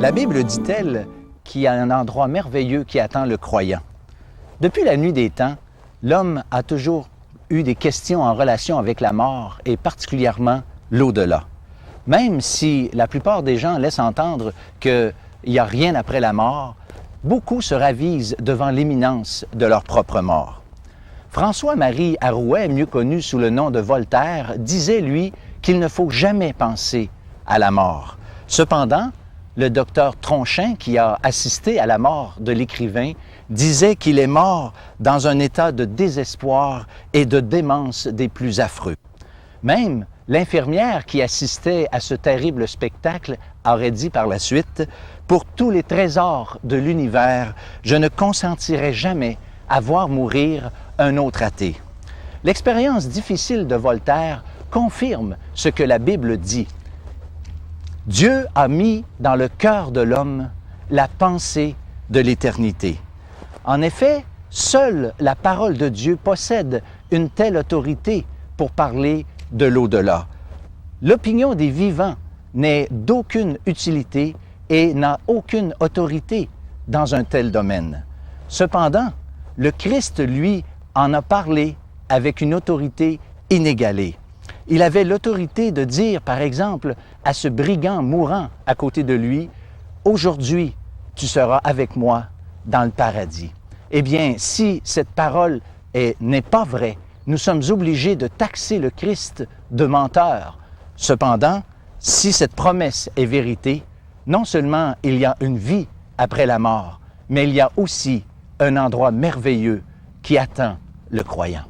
La Bible dit-elle qu'il y a un endroit merveilleux qui attend le croyant. Depuis la nuit des temps, l'homme a toujours eu des questions en relation avec la mort et particulièrement l'au-delà. Même si la plupart des gens laissent entendre qu'il n'y a rien après la mort, beaucoup se ravisent devant l'imminence de leur propre mort. François-Marie Arouet, mieux connu sous le nom de Voltaire, disait, lui, qu'il ne faut jamais penser à la mort. Cependant, le docteur Tronchin, qui a assisté à la mort de l'écrivain, disait qu'il est mort dans un état de désespoir et de démence des plus affreux. Même l'infirmière qui assistait à ce terrible spectacle aurait dit par la suite « Pour tous les trésors de l'univers, je ne consentirai jamais à voir mourir un autre athée. » L'expérience difficile de Voltaire confirme ce que la Bible dit. Dieu a mis dans le cœur de l'homme la pensée de l'éternité. En effet, seule la parole de Dieu possède une telle autorité pour parler de l'au-delà. L'opinion des vivants n'est d'aucune utilité et n'a aucune autorité dans un tel domaine. Cependant, le Christ, lui, en a parlé avec une autorité inégalée. Il avait l'autorité de dire, par exemple, à ce brigand mourant à côté de lui, « Aujourd'hui, tu seras avec moi dans le paradis. » Eh bien, si cette parole n'est pas vraie, nous sommes obligés de taxer le Christ de menteur. Cependant, si cette promesse est vérité, non seulement il y a une vie après la mort, mais il y a aussi un endroit merveilleux qui attend le croyant.